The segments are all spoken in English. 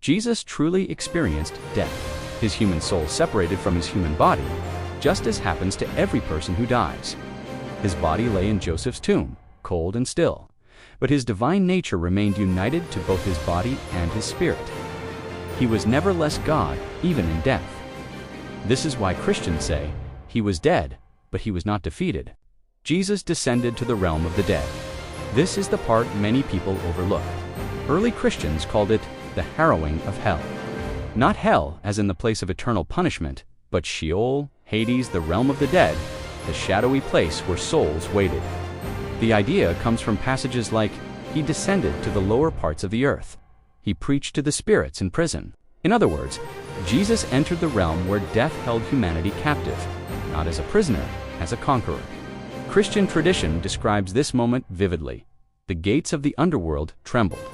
Jesus truly experienced death, his human soul separated from his human body, just as happens to every person who dies. His body lay in Joseph's tomb, cold and still, but his divine nature remained united to both his body and his spirit. He was never less God, even in death. This is why Christians say, "He was dead, but he was not defeated." Jesus descended to the realm of the dead. This is the part many people overlook. Early Christians called it the harrowing of hell. Not hell as in the place of eternal punishment, but Sheol, Hades, the realm of the dead, the shadowy place where souls waited. The idea comes from passages like, "He descended to the lower parts of the earth. He preached to the spirits in prison." In other words, Jesus entered the realm where death held humanity captive, not as a prisoner, as a conqueror. Christian tradition describes this moment vividly. The gates of the underworld trembled.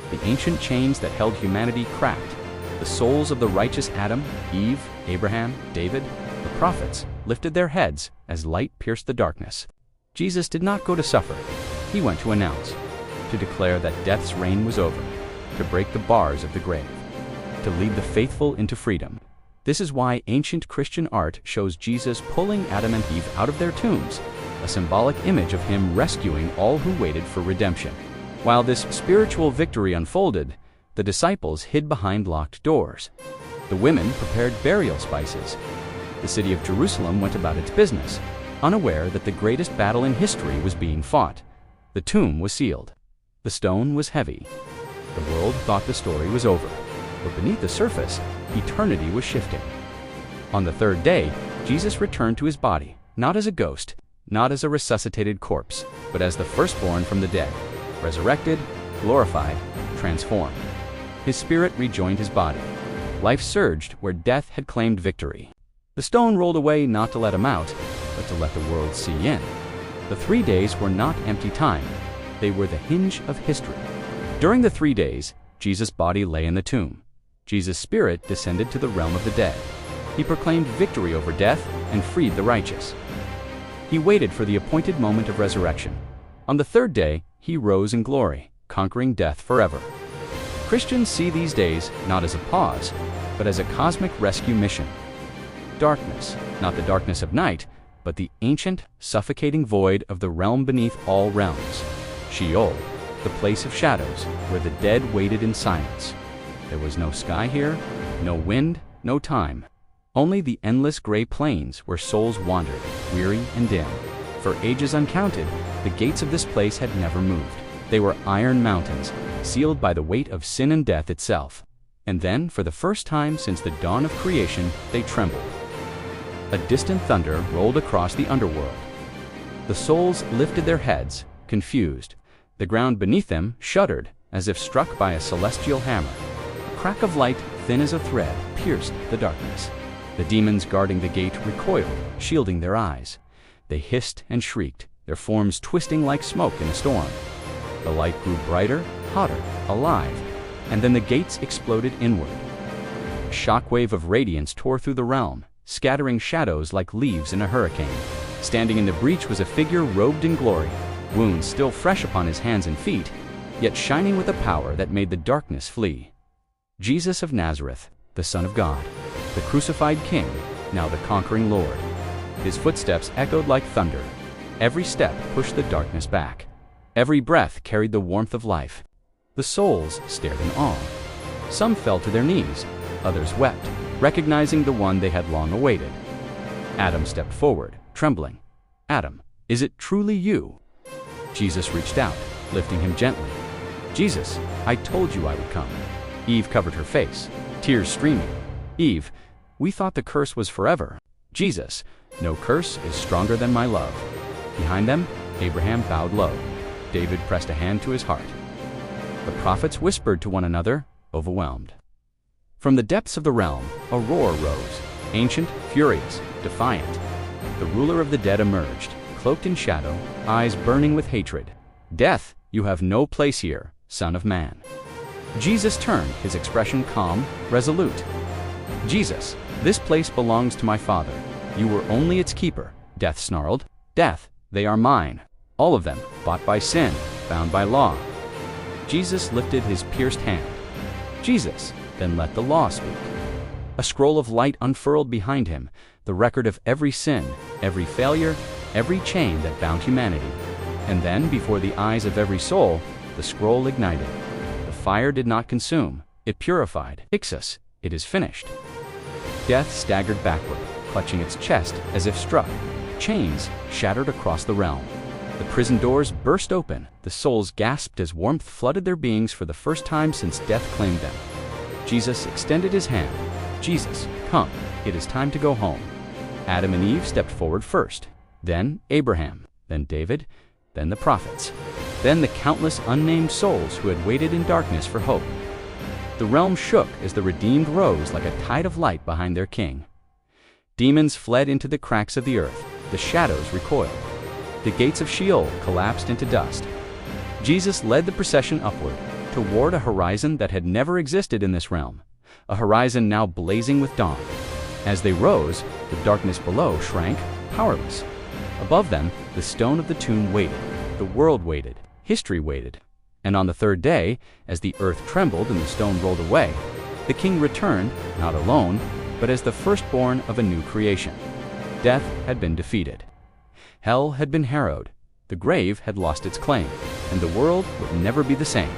The ancient chains that held humanity cracked. The souls of the righteous Adam, Eve, Abraham, David, the prophets lifted their heads as light pierced the darkness. Jesus did not go to suffer. He went to announce, to declare that death's reign was over, to break the bars of the grave, to lead the faithful into freedom. This is why ancient Christian art shows Jesus pulling Adam and Eve out of their tombs, a symbolic image of him rescuing all who waited for redemption. While this spiritual victory unfolded, the disciples hid behind locked doors. The women prepared burial spices. The city of Jerusalem went about its business, unaware that the greatest battle in history was being fought. The tomb was sealed. The stone was heavy. The world thought the story was over, but beneath the surface, eternity was shifting. On the third day, Jesus returned to his body, not as a ghost, not as a resuscitated corpse, but as the firstborn from the dead, resurrected, glorified, transformed. His spirit rejoined his body. Life surged where death had claimed victory. The stone rolled away not to let him out, but to let the world see in. The 3 days were not empty time. They were the hinge of history. During the 3 days, Jesus' body lay in the tomb. Jesus' spirit descended to the realm of the dead. He proclaimed victory over death and freed the righteous. He waited for the appointed moment of resurrection. On the third day, he rose in glory, conquering death forever. Christians see these days not as a pause, but as a cosmic rescue mission. Darkness, not the darkness of night, but the ancient, suffocating void of the realm beneath all realms. Sheol, the place of shadows, where the dead waited in silence. There was no sky here, no wind, no time. Only the endless gray plains where souls wandered, weary and dim. For ages uncounted, the gates of this place had never moved. They were iron mountains, sealed by the weight of sin and death itself. And then, for the first time since the dawn of creation, they trembled. A distant thunder rolled across the underworld. The souls lifted their heads, confused. The ground beneath them shuddered, as if struck by a celestial hammer. A crack of light, thin as a thread, pierced the darkness. The demons guarding the gate recoiled, shielding their eyes. They hissed and shrieked, their forms twisting like smoke in a storm. The light grew brighter, hotter, alive, and then the gates exploded inward. A shockwave of radiance tore through the realm, scattering shadows like leaves in a hurricane. Standing in the breach was a figure robed in glory, wounds still fresh upon his hands and feet, yet shining with a power that made the darkness flee. Jesus of Nazareth, the Son of God, the crucified King, now the conquering Lord. His footsteps echoed like thunder. Every step pushed the darkness back. Every breath carried the warmth of life. The souls stared in awe. Some fell to their knees, others wept, recognizing the one they had long awaited. Adam stepped forward, trembling. "Adam, is it truly you?" Jesus reached out, lifting him gently. "Jesus, I told you I would come." Eve covered her face, tears streaming. "Eve, we thought the curse was forever." Jesus, "No curse is stronger than my love." Behind them, Abraham bowed low. David pressed a hand to his heart. The prophets whispered to one another, overwhelmed. From the depths of the realm, a roar rose, ancient, furious, defiant. The ruler of the dead emerged, cloaked in shadow, eyes burning with hatred. "Death, you have no place here, Son of Man." Jesus turned, his expression calm, resolute. "Jesus, this place belongs to my Father. You were only its keeper." Death snarled. "Death, they are mine. All of them, bought by sin, bound by law." Jesus lifted his pierced hand. "Jesus, then let the law speak. A scroll of light unfurled behind him, the record of every sin, every failure, every chain that bound humanity. And then, before the eyes of every soul, the scroll ignited. The fire did not consume, it purified. Ixus, it is finished. Death staggered backward, clutching its chest as if struck. Chains shattered across the realm. The prison doors burst open. The souls gasped as warmth flooded their beings for the first time since death claimed them. Jesus extended his hand. Jesus, come, it is time to go home. Adam and Eve stepped forward first, then Abraham, then David, then the prophets, then the countless unnamed souls who had waited in darkness for hope. The realm shook as the redeemed rose like a tide of light behind their king. Demons fled into the cracks of the earth, the shadows recoiled. The gates of Sheol collapsed into dust. Jesus led the procession upward, toward a horizon that had never existed in this realm, a horizon now blazing with dawn. As they rose, the darkness below shrank, powerless. Above them, the stone of the tomb waited. The world waited. History waited. And on the third day, as the earth trembled and the stone rolled away, the king returned, not alone, but as the firstborn of a new creation. Death had been defeated. Hell had been harrowed. The grave had lost its claim, and the world would never be the same.